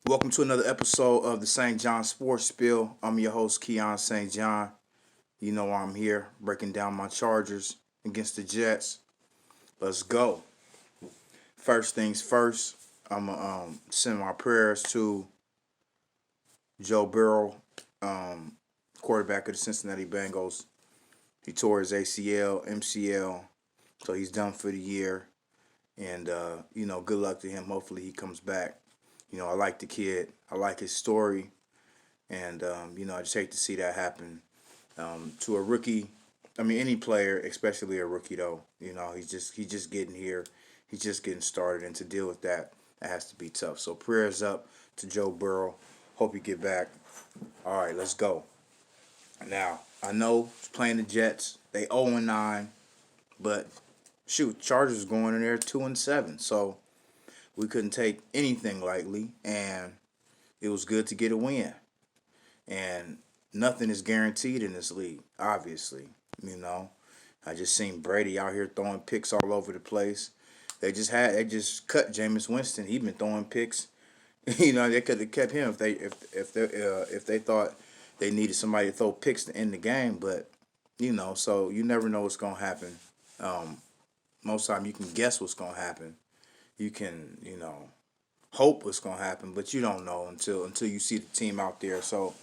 Welcome to another episode of the St. John Sports Spiel. I'm your host, Keon St. John. You know why I'm here, breaking down my Chargers against the Jets. Let's go. First things first, I'm going to send my prayers to Joe Burrow, um, quarterback of the Cincinnati Bengals. He tore his ACL, MCL, so he's done for the year. And, good luck to him. Hopefully he comes back. I like the kid. I like his story. And I just hate to see that happen to a rookie. I mean, any player, especially a rookie, though. He's just getting here. He's just getting started, and to deal with that has to be tough. So prayers up to Joe Burrow. Hope you get back. All right, let's go. Now I know it's playing the Jets. They 0-9, but shoot, Chargers going in there 2-7. So we couldn't take anything lightly, and it was good to get a win. And nothing is guaranteed in this league, obviously. You know, I just seen Brady out here throwing picks all over the place. They just cut Jameis Winston. He been throwing picks. They could have kept him if they thought they needed somebody to throw picks to end the game. But so you never know what's gonna happen. Um, Most time you can guess what's gonna happen. You can hope what's gonna happen, but you don't know until you see the team out there. So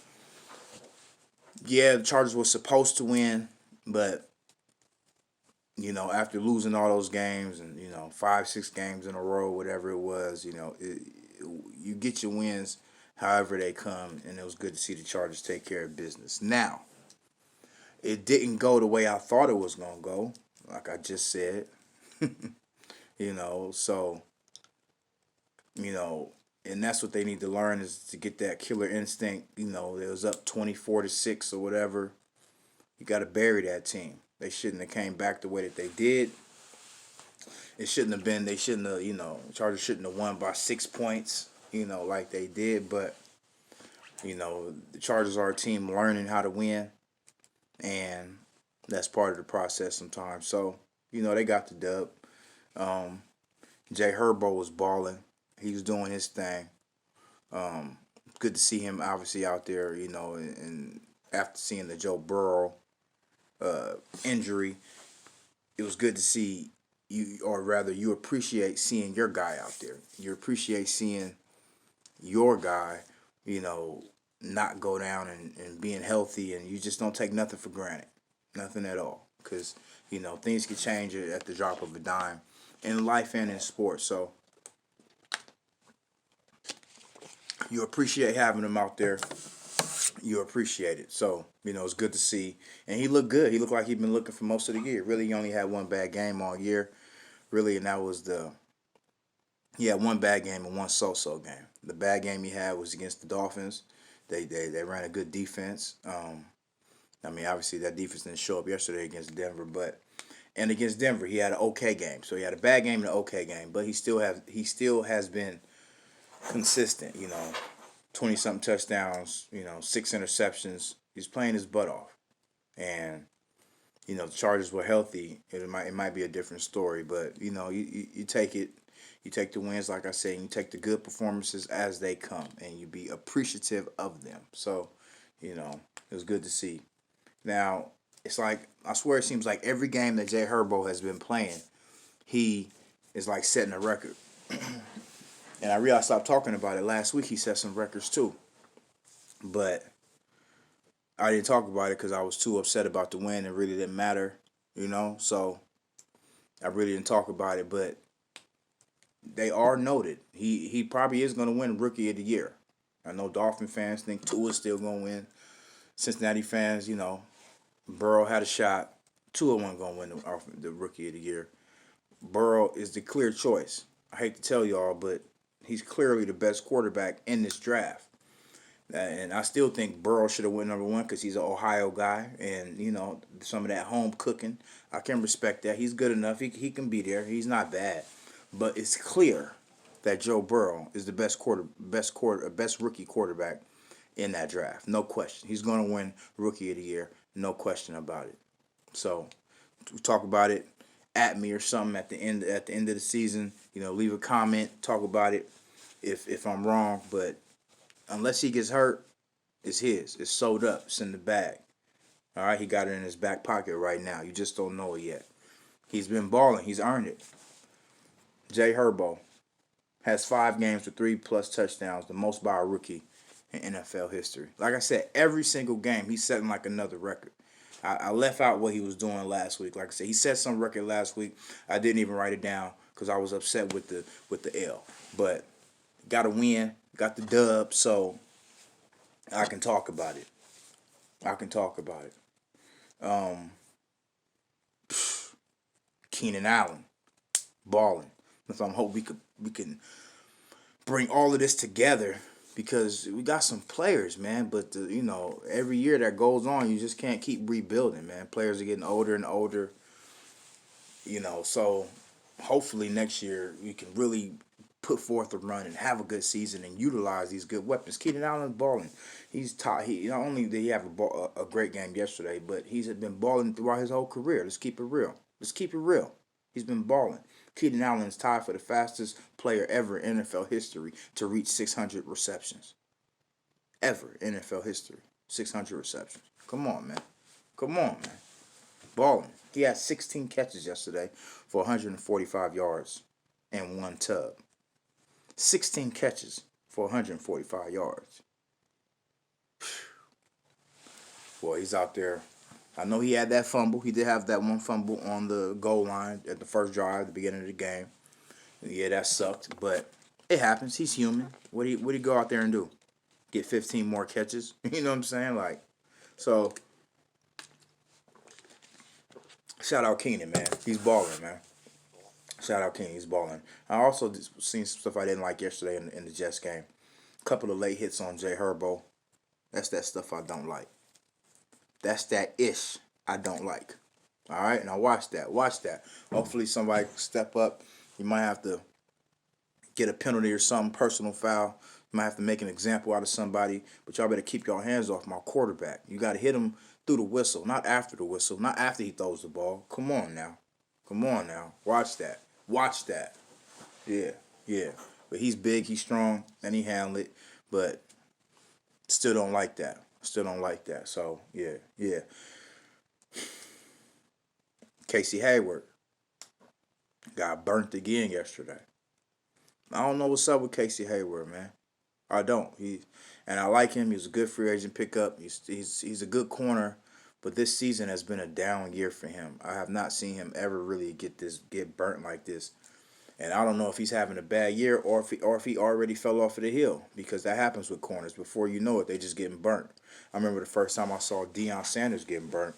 yeah, the Chargers were supposed to win, but after losing all those games and 5, 6 games in a row, whatever it was, you get your wins however they come, and it was good to see the Chargers take care of business. Now, it didn't go the way I thought it was gonna go, like I just said. So you know, and that's what they need to learn is to get that killer instinct. It was up 24-6 or whatever. You got to bury that team. They shouldn't have came back the way that they did. It shouldn't have been. They shouldn't have. Chargers shouldn't have won by 6 points. Like they did. But the Chargers are a team learning how to win, and that's part of the process sometimes. So they got the dub. Um, Jay Herbo was balling. He was doing his thing. Um, Good to see him obviously out there. And after seeing the Joe Burrow injury, it was good to see you, or rather, you appreciate seeing your guy out there. You appreciate seeing your guy, you know, not go down and being healthy, and you just don't take nothing for granted, nothing at all, because things can change at the drop of a dime in life and in sports. So you appreciate having him out there. You appreciate it. So it's good to see, and he looked good. He looked like he'd been looking for most of the year. Really, he only had one bad game all year, really, and that was he had one bad game and one so-so game. The bad game he had was against the Dolphins. They ran a good defense. I mean, obviously that defense didn't show up yesterday against Denver, but and against Denver he had an okay game. So he had a bad game and an okay game, but he still has been consistent. 20 something touchdowns. 6 interceptions. He's playing his butt off, and the Chargers were healthy, it might be a different story. But you take it, you take the wins, like I said, and you take the good performances as they come, and you be appreciative of them. So, it was good to see. Now it's like I swear it seems like every game that Jay Herbo has been playing, he is like setting a record. And I realized I stopped talking about it last week. He set some records too, but I didn't talk about it because I was too upset about the win. It really didn't matter. So I really didn't talk about it, but they are noted. He probably is going to win Rookie of the Year. I know Dolphin fans think Tua's still going to win. Cincinnati fans, Burrow had a shot. Tua wasn't going to win the Rookie of the Year. Burrow is the clear choice. I hate to tell y'all, but he's clearly the best quarterback in this draft. And I still think Burrow should have went number one because he's an Ohio guy, and some of that home cooking. I can respect that. He's good enough. He can be there. He's not bad, but it's clear that Joe Burrow is the best rookie quarterback in that draft. No question. He's going to win Rookie of the Year. No question about it. So we talk about it at me or something at the end of the season. Leave a comment. Talk about it if I'm wrong, but unless he gets hurt, it's his. It's sold up. It's in the bag. All right, he got it in his back pocket right now. You just don't know it yet. He's been balling. He's earned it. Jay Herbo has 5 games with 3+ touchdowns, the most by a rookie in NFL history. Like I said, every single game he's setting like another record. I left out what he was doing last week. Like I said, he set some record last week. I didn't even write it down because I was upset with the L. But got a win, got the dub, so I can talk about it. I can talk about it. Um, Keenan Allen balling. So I'm hoping we can bring all of this together because we got some players, man. But every year that goes on, you just can't keep rebuilding, man. Players are getting older and older, So hopefully next year we can really put forth a run and have a good season and utilize these good weapons. Keenan Allen balling. He's top. He not only did he have a great game yesterday, but he's been balling throughout his whole career. Let's keep it real. Let's keep it real. He's been balling. Keenan Allen is tied for the fastest player ever in NFL history to reach 600 receptions. Ever in NFL history. 600 receptions. Come on, man. Come on, man. Balling. He had 16 catches yesterday for 145 yards and 1 tub. 16 catches for 145 yards. Boy, he's out there. I know he had that fumble. He did have that one fumble on the goal line at the first drive at the beginning of the game. Yeah, that sucked, but it happens. He's human. What do you go out there and do? Get 15 more catches? You know what I'm saying? So shout out Keenan, man. He's balling, man. Shout out Keenan. He's balling. I also seen some stuff I didn't like yesterday in the Jets game. A couple of late hits on Jay Herbo. That's that stuff I don't like. That's that ish I don't like. All right, now watch that. Watch that. Hopefully somebody step up. You might have to get a penalty or something, personal foul. You might have to make an example out of somebody. But y'all better keep your hands off my quarterback. You got to hit him through the whistle, not after the whistle, not after he throws the ball. Come on now. Come on now. Watch that. Watch that. Yeah, yeah. But he's big, he's strong, and he handled it. But still don't like that. Still don't like that. So, yeah, yeah. Casey Hayward got burnt again yesterday. I don't know what's up with Casey Hayward, man. I don't. And I like him. He's a good free agent pickup. He's a good corner, but this season has been a down year for him. I have not seen him ever really get burnt like this. And I don't know if he's having a bad year or if he already fell off of the hill, because that happens with corners. Before you know it, they just getting burnt. I remember the first time I saw Deion Sanders getting burnt.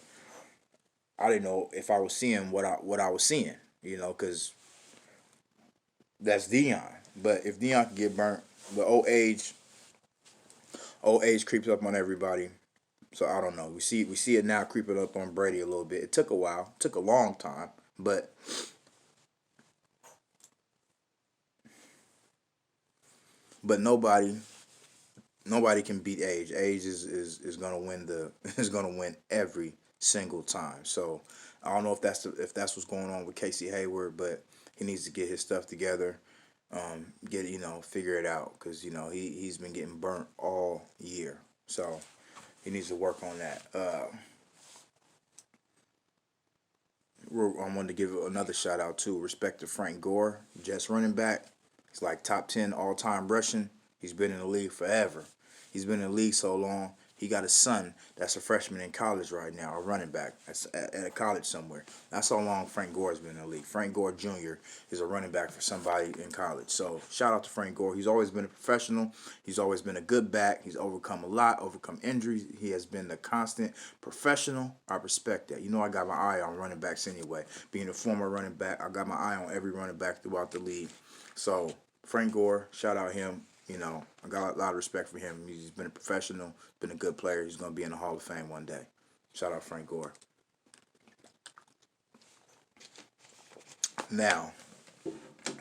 I didn't know if I was seeing what I was seeing, because that's Deion. But if Deion can get burnt, the old age creeps up on everybody. So I don't know. We see it now creeping up on Brady a little bit. It took a while, it took a long time, but nobody can beat age. Age is gonna win is gonna win every single time. So I don't know if that's what's going on with Casey Hayward, but he needs to get his stuff together. Figure it out, because he's been getting burnt all year. So he needs to work on that. I wanted to give another shout out to respect to Frank Gore, Jets running back. He's like top 10 all time rushing. He's been in the league forever. He's been in the league so long. He got a son that's a freshman in college right now, a running back at a college somewhere. That's how long Frank Gore has been in the league. Frank Gore Jr. is a running back for somebody in college. So shout out to Frank Gore. He's always been a professional. He's always been a good back. He's overcome a lot, overcome injuries. He has been a constant professional. I respect that. I got my eye on running backs anyway. Being a former running back, I got my eye on every running back throughout the league. So Frank Gore, shout out him. I got a lot of respect for him. He's been a professional, been a good player. He's going to be in the Hall of Fame one day. Shout out Frank Gore. Now,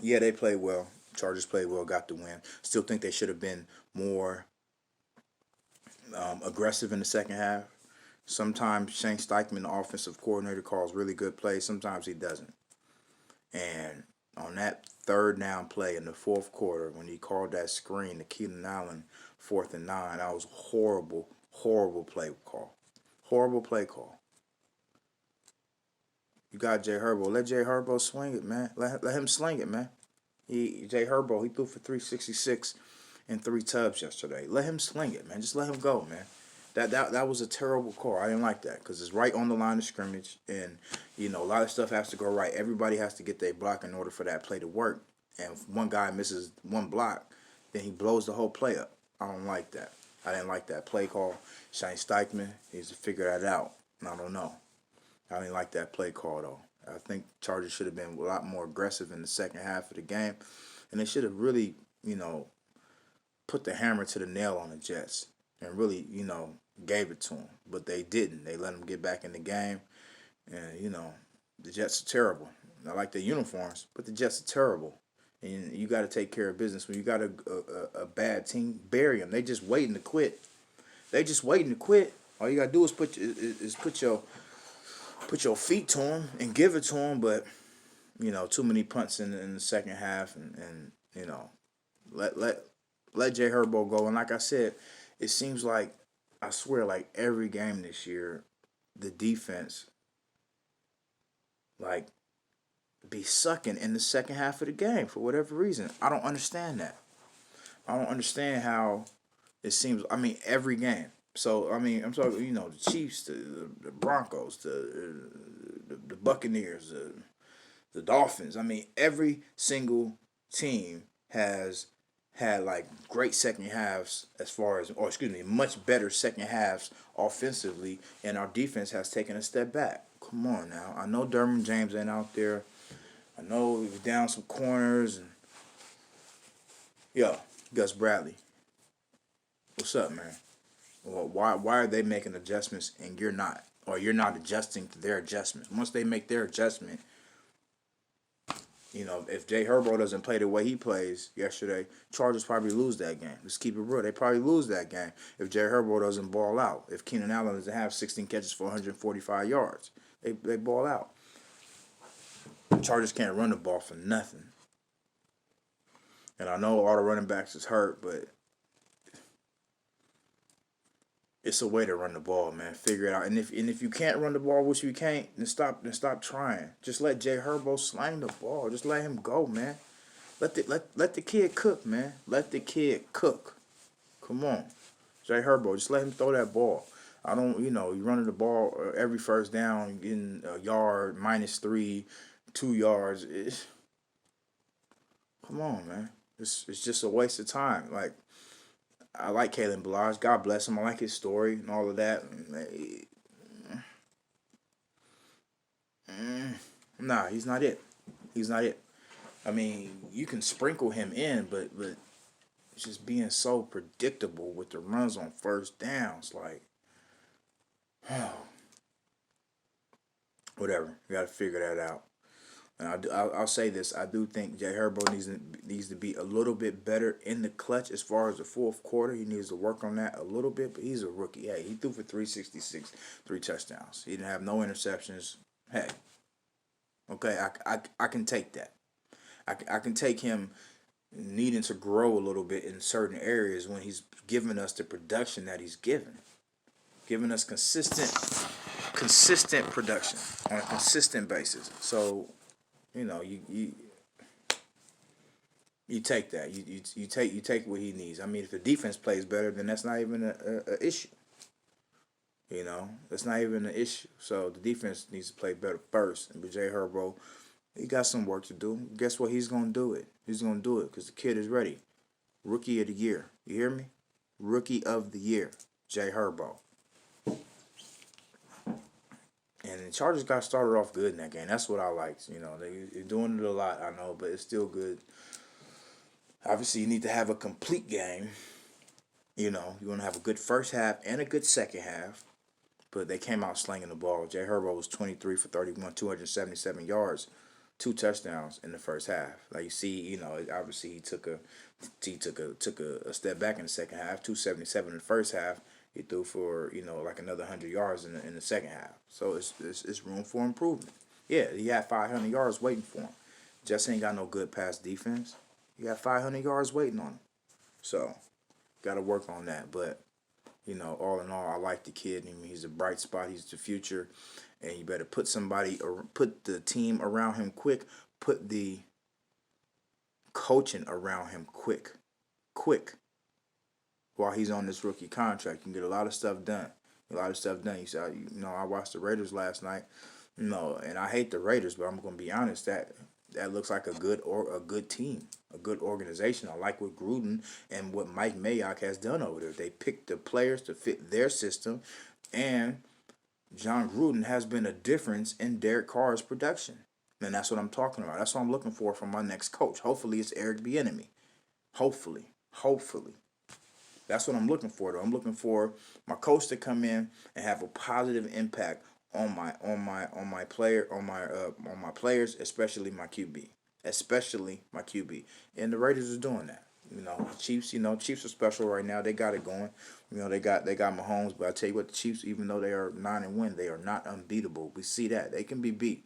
yeah, they played well. Chargers played well, got the win. Still think they should have been more aggressive in the second half. Sometimes Shane Steichen, the offensive coordinator, calls really good plays. Sometimes he doesn't. And on that third down play in the fourth quarter when he called that screen to Keenan Allen, 4th and 9. That was horrible, horrible play call. Horrible play call. You got Jay Herbo. Let Jay Herbo swing it, man. Let him sling it, man. Jay Herbo, he threw for 366 and 3 tubs yesterday. Let him sling it, man. Just let him go, man. That was a terrible call. I didn't like that because it's right on the line of scrimmage, and a lot of stuff has to go right. Everybody has to get their block in order for that play to work. And if one guy misses one block, then he blows the whole play up. I don't like that. I didn't like that play call. Shane Steichen needs to figure that out. I don't know. I didn't like that play call though. I think Chargers should have been a lot more aggressive in the second half of the game, and they should have really, put the hammer to the nail on the Jets and really, gave it to them. But they didn't. They let them get back in the game, and the Jets are terrible. I like their uniforms, but the Jets are terrible. And you got to take care of business. When you got a bad team, bury them. They just waiting to quit. They just waiting to quit. All you got to do is put your feet to them and give it to them. But too many punts in the second half, and let Jay Herbo go. And like I said, it seems like, I swear, like every game this year, the defense be sucking in the second half of the game for whatever reason. I don't understand that. I don't understand how it seems. I mean, every game. So I'm talking, the Chiefs, the Broncos, the Buccaneers, the Dolphins. I mean, every single team has had great second halves much better second halves offensively, and our defense has taken a step back. Come on now. I know Derwin James ain't out there. I know he was down some corners, and Gus Bradley. What's up, man? Well, why are they making adjustments and you're not? Or you're not adjusting to their adjustments. Once they make their adjustment, if Jay Herbo doesn't play the way he plays yesterday, Chargers probably lose that game. Let's keep it real. They probably lose that game if Jay Herbo doesn't ball out. If Keenan Allen doesn't have 16 catches for 145 yards, they ball out. Chargers can't run the ball for nothing. And I know all the running backs is hurt, but it's a way to run the ball, man. Figure it out. And if you can't run the ball, which you can't, then stop trying. Just let Jay Herbo slang the ball. Just let him go, man. Let the kid cook, man. Let the kid cook. Come on. Jay Herbo, just let him throw that ball. I don't, you running the ball every first down, getting a yard, -3, 2 yards. Come on, man. It's just a waste of time. I like Kalen Ballage. God bless him. I like his story and all of that. Nah, he's not it. He's not it. I mean, you can sprinkle him in, but it's just being so predictable with the runs on first downs. Whatever. You got to figure that out. And I'll say this: I do think Jay Herbo needs to be a little bit better in the clutch as far as the fourth quarter. He needs to work on that a little bit. But he's a rookie. Hey, he threw for 366, 3 touchdowns. He didn't have no interceptions. Hey, okay, I can take that. I can take him needing to grow a little bit in certain areas when he's giving us the production that he's giving us consistent production on a consistent basis. So. You take that. You take what he needs. I mean, if the defense plays better, then that's not even a issue. That's not even an issue. So the defense needs to play better first. And with Jay Herbo, he got some work to do. Guess what? He's gonna do it. He's gonna do it because the kid is ready. Rookie of the year. You hear me? Rookie of the year, Jay Herbo. And the Chargers got started off good in that game. That's what I liked. They're doing it a lot, I know, but it's still good. Obviously, you need to have a complete game. You want to have a good first half and a good second half. But they came out slinging the ball. Jay Herbo was 23 for 31, 277 yards, 2 touchdowns in the first half. Like you see, obviously he took a step back in the second half, 277 in the first half. He threw for another 100 yards in the second half. So it's room for improvement. Yeah, he had 500 yards waiting for him. Jets ain't got no good pass defense. You got 500 yards waiting on him. So, got to work on that. But, all in all, I like the kid. I mean, he's a bright spot. He's the future. And you better put somebody, or put the team around him quick. Put the coaching around him quick. While he's on this rookie contract. You can get a lot of stuff done. You saw, I watched the Raiders last night. And I hate the Raiders, but I'm going to be honest. That looks like a good team, a good organization. I like what Gruden and what Mike Mayock has done over there. They picked the players to fit their system, and John Gruden has been a difference in Derek Carr's production. And that's what I'm talking about. That's what I'm looking for from my next coach. Hopefully, it's Eric Bieniemy. Hopefully. That's what I'm looking for, though. I'm looking for my coach to come in and have a positive impact on my players, especially my QB. And the Raiders are doing that. Chiefs. Chiefs are special right now. They got it going. They got Mahomes, but I tell you what, the Chiefs, even though they are 9-1, they are not unbeatable. We see that they can be beat.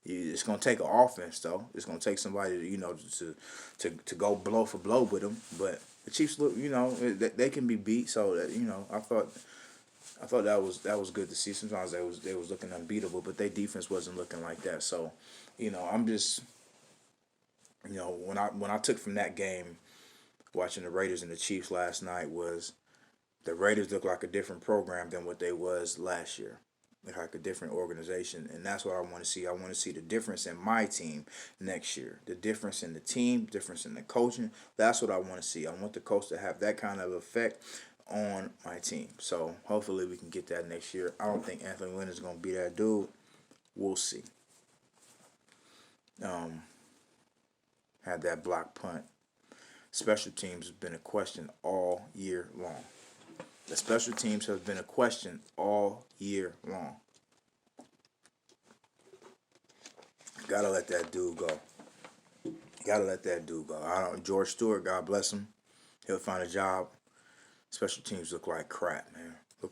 It's gonna take an offense, though. It's gonna take somebody to go blow for blow with them. But the Chiefs look, they can be beat. So that I thought that was good to see. Sometimes they was looking unbeatable, but their defense wasn't looking like that. So, I'm just, when I took from that game, watching the Raiders and the Chiefs last night, was the Raiders look like a different program than what they was last year. Like a different organization, and that's what I want to see. I want to see the difference in my team next year. The difference in the team, difference in the coaching. That's what I want to see. I want the coach to have that kind of effect on my team. So hopefully we can get that next year. I don't think Anthony Lynn is going to be that dude. We'll see. Had that block punt. Special teams has been a question all year long. The special teams have been a question all year long. Gotta let that dude go. George Stewart, God bless him. He'll find a job. Special teams look like crap, man. I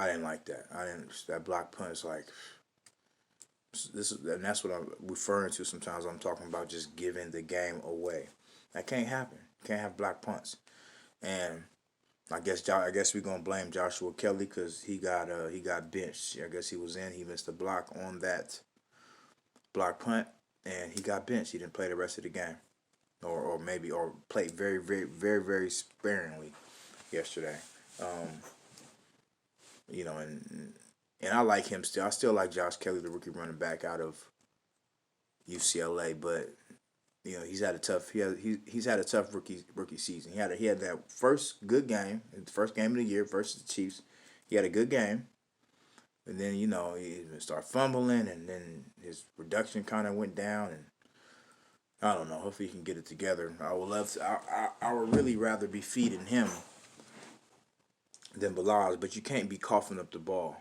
didn't like that. That block punt is like, and that's what I'm referring to sometimes. I'm talking about just giving the game away. That can't happen. Can't have block punts. And I guess we're gonna blame Joshua Kelly because he got benched. I guess he missed a block on that block punt, and he got benched. He didn't play the rest of the game, or played very, very, very, very sparingly yesterday. And I like him still. I still like Josh Kelly, the rookie running back out of UCLA, but he's had a tough rookie season. He had that first good game, the first game of the year versus the Chiefs. He had a good game, and then he started fumbling, and then his production kind of went down. And I don't know. Hopefully, he can get it together. I would love to. I would really rather be feeding him than Balaz, but you can't be coughing up the ball.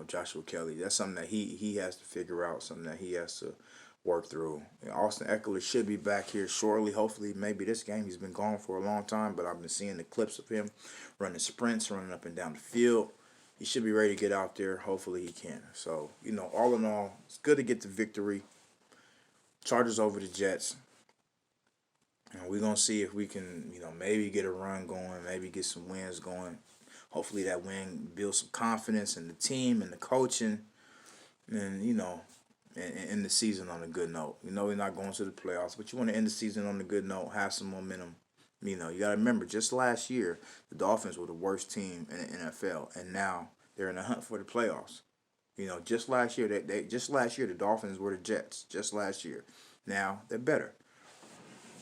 Joshua Kelly. That's something that he has to figure out. Something that he has to work through. Austin Ekeler should be back here shortly. Hopefully, maybe this game. He's been gone for a long time, but I've been seeing the clips of him running sprints, running up and down the field. He should be ready to get out there. Hopefully, he can. So, all in all, it's good to get the victory. Chargers over the Jets. And we're going to see if we can, maybe get a run going, maybe get some wins going. Hopefully, that win builds some confidence in the team and the coaching. And, and end the season on a good note. We're not going to the playoffs, but you want to end the season on a good note, have some momentum. You got to remember, just last year, the Dolphins were the worst team in the NFL, and now they're in the hunt for the playoffs. Just last year, the Dolphins were the Jets. Just last year, now they're better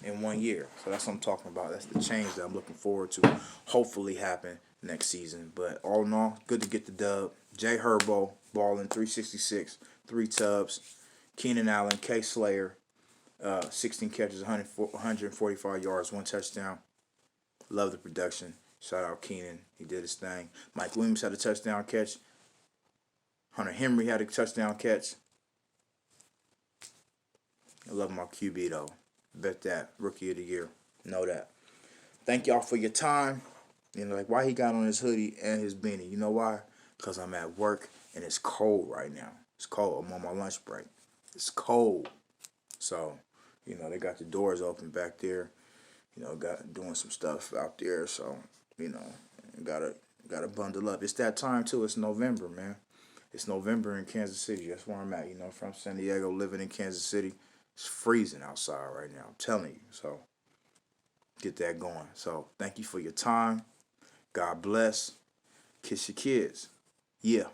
in 1 year. So that's what I'm talking about. That's the change that I'm looking forward to. Hopefully, happen next season. But all in all, good to get the dub. Jay Herbo balling 366. 3 tubs. Keenan Allen, K. Slayer, 16 catches, 145 yards, 1 touchdown. Love the production. Shout out Keenan. He did his thing. Mike Williams had a touchdown catch. Hunter Henry had a touchdown catch. I love my QB, though. Bet that. Rookie of the year. Know that. Thank y'all for your time. Why he got on his hoodie and his beanie. You know why? Because I'm at work and it's cold right now. It's cold. I'm on my lunch break. It's cold. So, they got the doors open back there. Got doing some stuff out there. So, you know, gotta bundle up. It's that time too. It's November, man. It's November in Kansas City. That's where I'm at. From San Diego, living in Kansas City. It's freezing outside right now. I'm telling you. So get that going. So thank you for your time. God bless. Kiss your kids. Yeah.